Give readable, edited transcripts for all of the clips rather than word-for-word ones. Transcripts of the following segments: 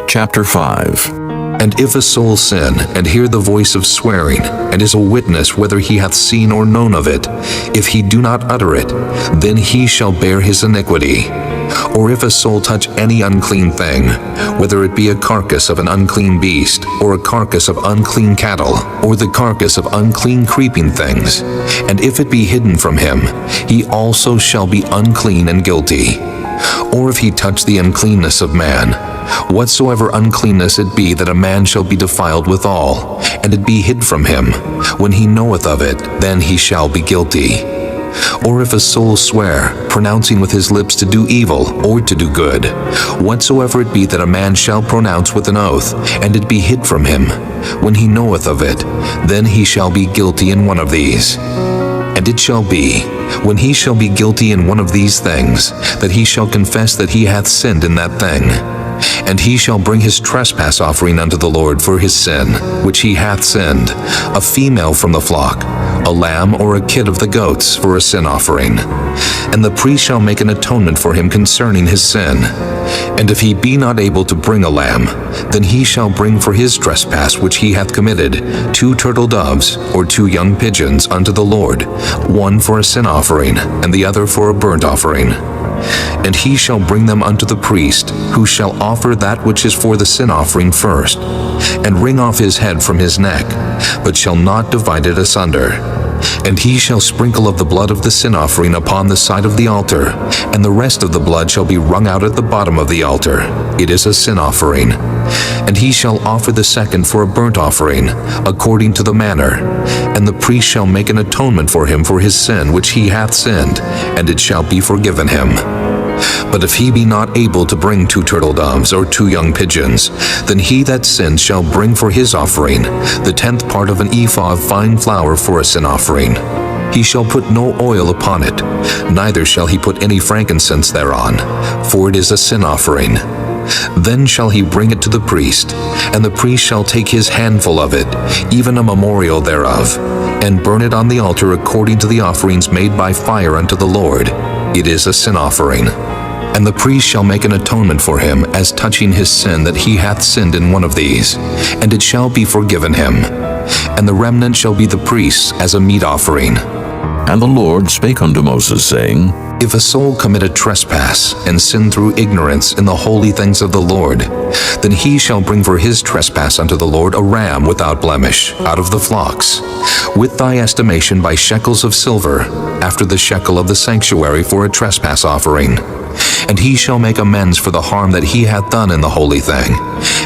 Chapter 5. And if a soul sin, and hear the voice of swearing, and is a witness whether he hath seen or known of it, if he do not utter it, then he shall bear his iniquity. Or if a soul touch any unclean thing, whether it be a carcass of an unclean beast, or a carcass of unclean cattle, or the carcass of unclean creeping things, and if it be hidden from him, he also shall be unclean and guilty. Or if he touch the uncleanness of man, whatsoever uncleanness it be that a man shall be defiled withal, and it be hid from him, when he knoweth of it, then he shall be guilty. Or if a soul swear, pronouncing with his lips to do evil or to do good, whatsoever it be that a man shall pronounce with an oath, and it be hid from him, when he knoweth of it, then he shall be guilty in one of these. And it shall be, when he shall be guilty in one of these things, that he shall confess that he hath sinned in that thing. And he shall bring his trespass offering unto the Lord for his sin, which he hath sinned, a female from the flock, a lamb or a kid of the goats for a sin offering. And the priest shall make an atonement for him concerning his sin. And if he be not able to bring a lamb, then he shall bring for his trespass which he hath committed 2 turtle doves or 2 young pigeons unto the Lord, one for a sin offering, and the other for a burnt offering. And he shall bring them unto the priest, who shall offer that which is for the sin offering first, and wring off his head from his neck, but shall not divide it asunder. And he shall sprinkle of the blood of the sin offering upon the side of the altar, and the rest of the blood shall be wrung out at the bottom of the altar. It is a sin offering. And he shall offer the second for a burnt offering, according to the manner. And the priest shall make an atonement for him for his sin which he hath sinned, and it shall be forgiven him. But if he be not able to bring 2 turtle doves or 2 young pigeons, then he that sinned shall bring for his offering the 10th part of an ephah of fine flour for a sin offering. He shall put no oil upon it, neither shall he put any frankincense thereon, for it is a sin offering. Then shall he bring it to the priest, and the priest shall take his handful of it, even a memorial thereof, and burn it on the altar according to the offerings made by fire unto the Lord. It is a sin offering. And the priest shall make an atonement for him as touching his sin that he hath sinned in one of these, and it shall be forgiven him. And the remnant shall be the priest's as a meat offering. And the Lord spake unto Moses, saying, If a soul commit a trespass, and sin through ignorance in the holy things of the Lord, then he shall bring for his trespass unto the Lord a ram without blemish, out of the flocks, with thy estimation by shekels of silver, after the shekel of the sanctuary for a trespass offering. And he shall make amends for the harm that he hath done in the holy thing,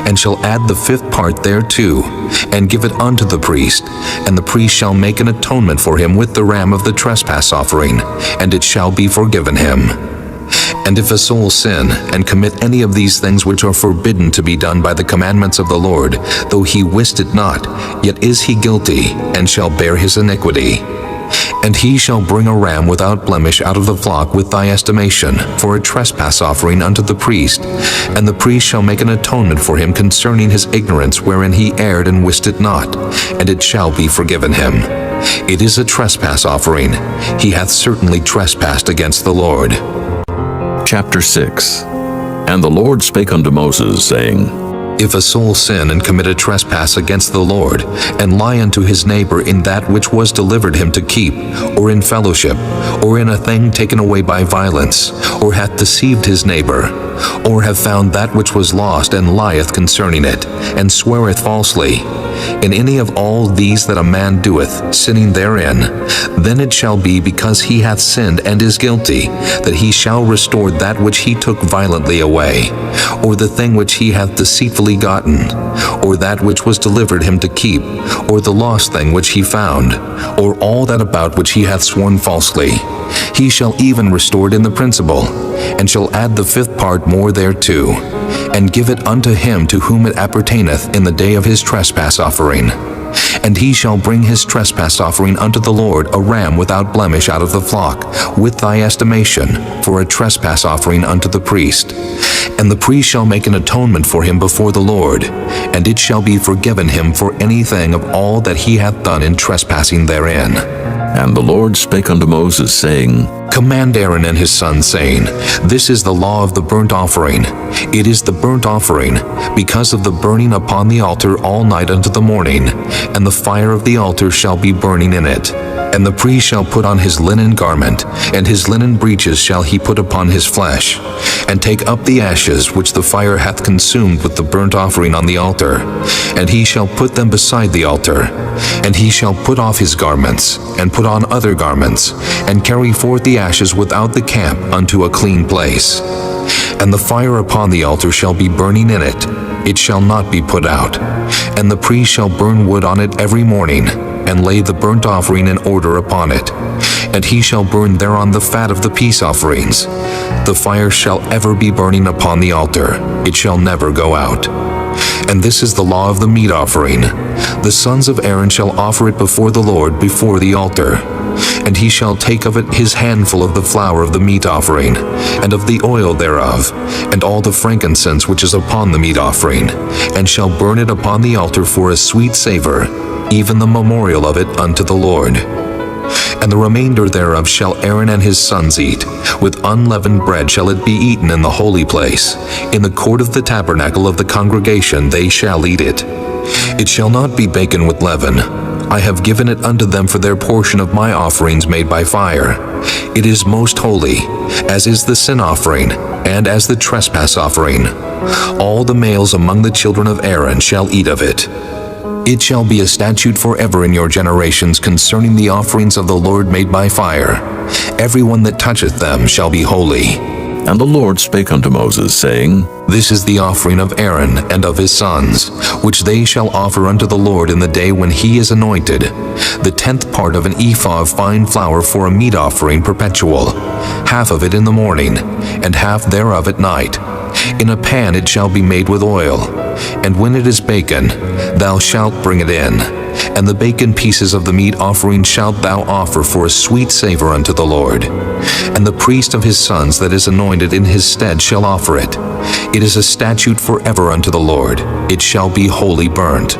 and shall add the 5th part thereto, and give it unto the priest, and the priest shall make an atonement for him with the ram of the trespass offering, and it shall be forgiven him. And if a soul sin, and commit any of these things which are forbidden to be done by the commandments of the Lord, though he wist it not, yet is he guilty, and shall bear his iniquity. And he shall bring a ram without blemish out of the flock with thy estimation, for a trespass offering unto the priest, and the priest shall make an atonement for him concerning his ignorance wherein he erred and wist it not, and it shall be forgiven him. It is a trespass offering. He hath certainly trespassed against the Lord. Chapter 6. And the Lord spake unto Moses, saying, If a soul sin and commit a trespass against the Lord, and lie unto his neighbor in that which was delivered him to keep, or in fellowship, or in a thing taken away by violence, or hath deceived his neighbor, or have found that which was lost and lieth concerning it, and sweareth falsely, in any of all these that a man doeth, sinning therein, then it shall be because he hath sinned and is guilty, that he shall restore that which he took violently away, or the thing which he hath deceitfully gotten, or that which was delivered him to keep, or the lost thing which he found, or all that about which he hath sworn falsely. He shall even restore it in the principal, and shall add the 5th part more thereto, and give it unto him to whom it appertaineth in the day of his trespass offering. And he shall bring his trespass offering unto the Lord a ram without blemish out of the flock, with thy estimation, for a trespass offering unto the priest. And the priest shall make an atonement for him before the Lord, and it shall be forgiven him for anything of all that he hath done in trespassing therein. And the Lord spake unto Moses, saying, Command Aaron and his sons, saying, This is the law of the burnt offering. It is the burnt offering, because of the burning upon the altar all night unto the morning, and the fire of the altar shall be burning in it. And the priest shall put on his linen garment, and his linen breeches shall he put upon his flesh, and take up the ashes which the fire hath consumed with the burnt offering on the altar, and he shall put them beside the altar. And he shall put off his garments, and put on other garments, and carry forth the ashes without the camp unto a clean place. And the fire upon the altar shall be burning in it, it shall not be put out. And the priest shall burn wood on it every morning, and lay the burnt offering in order upon it. And he shall burn thereon the fat of the peace offerings. The fire shall ever be burning upon the altar, it shall never go out. And this is the law of the meat offering. The sons of Aaron shall offer it before the Lord before the altar. And he shall take of it his handful of the flour of the meat offering, and of the oil thereof, and all the frankincense which is upon the meat offering, and shall burn it upon the altar for a sweet savor, even the memorial of it unto the Lord. And the remainder thereof shall Aaron and his sons eat. With unleavened bread shall it be eaten in the holy place. In the court of the tabernacle of the congregation they shall eat it. It shall not be baken with leaven. I have given it unto them for their portion of my offerings made by fire. It is most holy, as is the sin offering, and as the trespass offering. All the males among the children of Aaron shall eat of it. It shall be a statute forever in your generations concerning the offerings of the Lord made by fire. Every one that toucheth them shall be holy. And the Lord spake unto Moses, saying, This is the offering of Aaron and of his sons, which they shall offer unto the Lord in the day when he is anointed, the 10th part of an ephah of fine flour for a meat offering perpetual, half of it in the morning, and half thereof at night. In a pan it shall be made with oil, and when it is baken, thou shalt bring it in. And the baken pieces of the meat offering shalt thou offer for a sweet savor unto the Lord. And the priest of his sons that is anointed in his stead shall offer it. It is a statute forever unto the Lord. It shall be wholly burnt.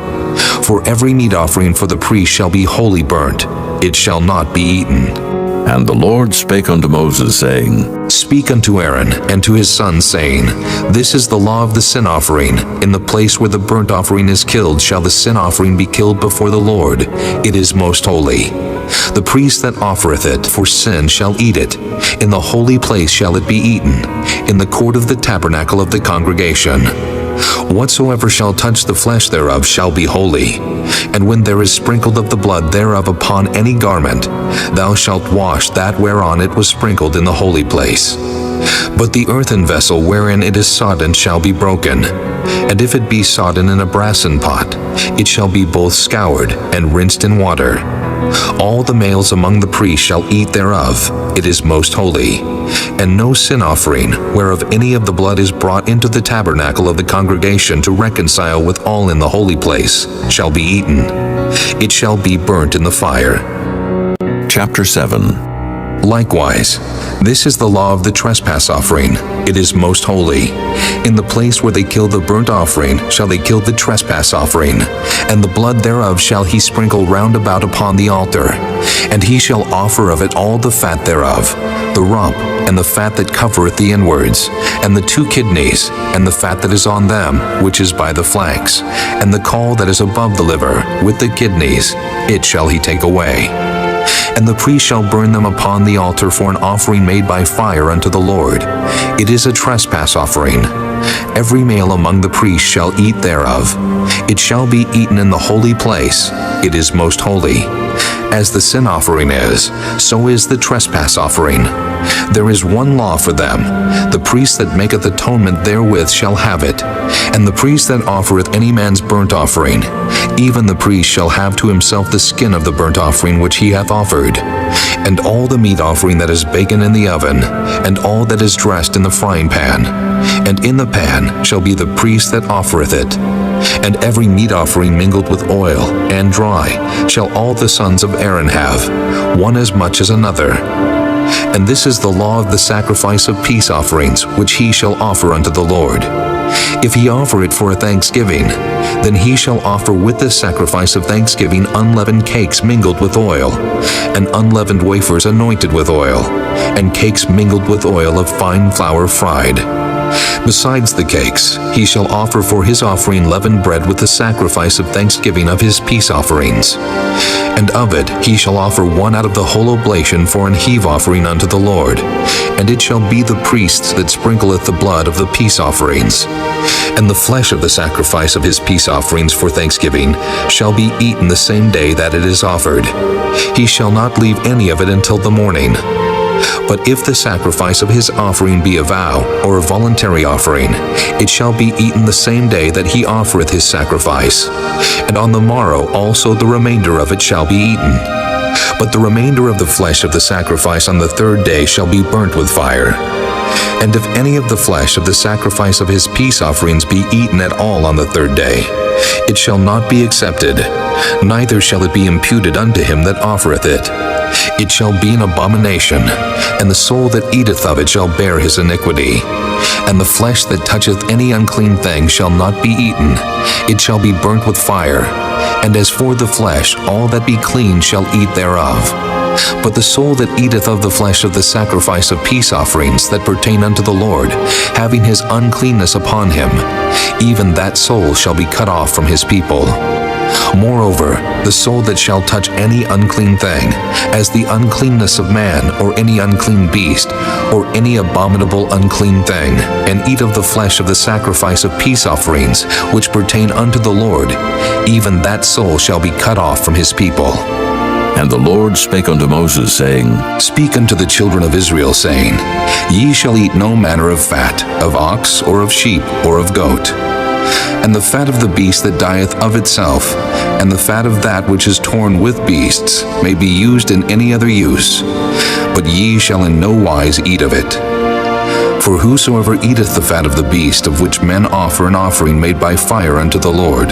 For every meat offering for the priest shall be wholly burnt. It shall not be eaten. And the Lord spake unto Moses, saying, Speak unto Aaron and to his sons, saying, This is the law of the sin offering. In the place where the burnt offering is killed shall the sin offering be killed before the Lord. It is most holy. The priest that offereth it for sin shall eat it. In the holy place shall it be eaten, in the court of the tabernacle of the congregation. Whatsoever shall touch the flesh thereof shall be holy. And when there is sprinkled of the blood thereof upon any garment, thou shalt wash that whereon it was sprinkled in the holy place. But the earthen vessel wherein it is sodden shall be broken. And if it be sodden in a brassen pot, it shall be both scoured and rinsed in water. All the males among the priests shall eat thereof. It is most holy. And no sin offering, whereof any of the blood is brought into the tabernacle of the congregation to reconcile with all in the holy place, shall be eaten. It shall be burnt in the fire. Chapter 7. Likewise, this is the law of the trespass offering. It is most holy. In the place where they kill the burnt offering shall they kill the trespass offering, and the blood thereof shall he sprinkle round about upon the altar. And he shall offer of it all the fat thereof, the rump, and the fat that covereth the inwards, and the 2 kidneys, and the fat that is on them, which is by the flanks, and the caul that is above the liver, with the kidneys, it shall he take away. And the priest shall burn them upon the altar for an offering made by fire unto the Lord. It is a trespass offering. Every male among the priests shall eat thereof. It shall be eaten in the holy place. It is most holy. As the sin offering is, so is the trespass offering. There is one law for them. The priest that maketh atonement therewith shall have it. And the priest that offereth any man's burnt offering, even the priest shall have to himself the skin of the burnt offering which he hath offered, and all the meat offering that is baken in the oven, and all that is dressed in the frying pan. And in the pan shall be the priest that offereth it. And every meat offering mingled with oil and dry shall all the sons of Aaron have, one as much as another. And this is the law of the sacrifice of peace offerings which he shall offer unto the Lord. If he offer it for a thanksgiving, then he shall offer with the sacrifice of thanksgiving unleavened cakes mingled with oil, and unleavened wafers anointed with oil, and cakes mingled with oil of fine flour fried. Besides the cakes, he shall offer for his offering leavened bread with the sacrifice of thanksgiving of his peace offerings. And of it he shall offer one out of the whole oblation for an heave offering unto the Lord. And it shall be the priest's that sprinkleth the blood of the peace offerings. And the flesh of the sacrifice of his peace offerings for thanksgiving shall be eaten the same day that it is offered. He shall not leave any of it until the morning. But if the sacrifice of his offering be a vow, or a voluntary offering, it shall be eaten the same day that he offereth his sacrifice. And on the morrow also the remainder of it shall be eaten. But the remainder of the flesh of the sacrifice on the third day shall be burnt with fire. And if any of the flesh of the sacrifice of his peace offerings be eaten at all on the third day, it shall not be accepted, neither shall it be imputed unto him that offereth it. It shall be an abomination, and the soul that eateth of it shall bear his iniquity. And the flesh that toucheth any unclean thing shall not be eaten, it shall be burnt with fire. And as for the flesh, all that be clean shall eat thereof. But the soul that eateth of the flesh of the sacrifice of peace offerings that pertain unto the Lord, having his uncleanness upon him, even that soul shall be cut off from his people. Moreover, the soul that shall touch any unclean thing, as the uncleanness of man, or any unclean beast, or any abominable unclean thing, and eat of the flesh of the sacrifice of peace offerings, which pertain unto the Lord, even that soul shall be cut off from his people. And the Lord spake unto Moses, saying, Speak unto the children of Israel, saying, Ye shall eat no manner of fat, of ox, or of sheep, or of goat. And the fat of the beast that dieth of itself, and the fat of that which is torn with beasts, may be used in any other use, but ye shall in no wise eat of it. For whosoever eateth the fat of the beast of which men offer an offering made by fire unto the Lord,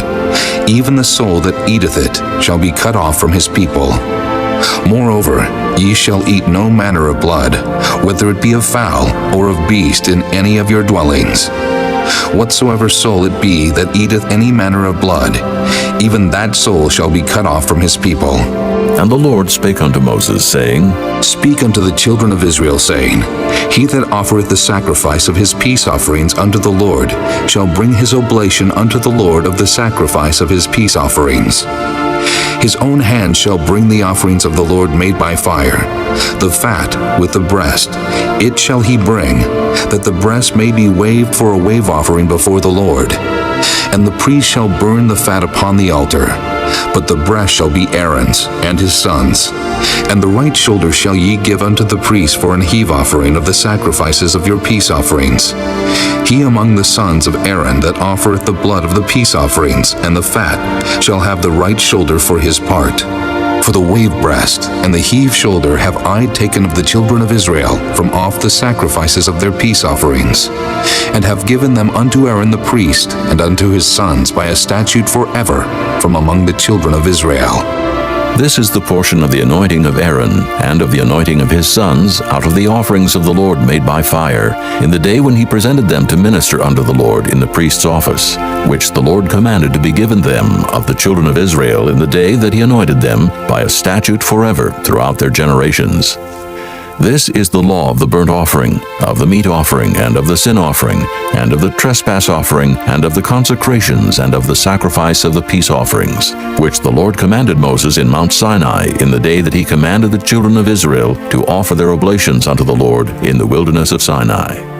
even the soul that eateth it shall be cut off from his people. Moreover, ye shall eat no manner of blood, whether it be of fowl or of beast in any of your dwellings. Whatsoever soul it be that eateth any manner of blood, even that soul shall be cut off from his people. And the Lord spake unto Moses, saying, Speak unto the children of Israel, saying, He that offereth the sacrifice of his peace offerings unto the Lord shall bring his oblation unto the Lord of the sacrifice of his peace offerings. His own hand shall bring the offerings of the Lord made by fire, the fat with the breast. It shall he bring, that the breast may be waved for a wave offering before the Lord. And the priest shall burn the fat upon the altar, but the breast shall be Aaron's and his sons'. And the right shoulder shall ye give unto the priest for an heave offering of the sacrifices of your peace offerings. He among the sons of Aaron that offereth the blood of the peace offerings and the fat shall have the right shoulder for his part. For the wave breast and the heave shoulder have I taken of the children of Israel from off the sacrifices of their peace offerings, and have given them unto Aaron the priest and unto his sons by a statute forever from among the children of Israel. This is the portion of the anointing of Aaron, and of the anointing of his sons, out of the offerings of the Lord made by fire, in the day when he presented them to minister unto the Lord in the priest's office, which the Lord commanded to be given them of the children of Israel in the day that he anointed them, by a statute forever throughout their generations. This is the law of the burnt offering, of the meat offering, and of the sin offering, and of the trespass offering, and of the consecrations, and of the sacrifice of the peace offerings, which the Lord commanded Moses in Mount Sinai in the day that he commanded the children of Israel to offer their oblations unto the Lord in the wilderness of Sinai.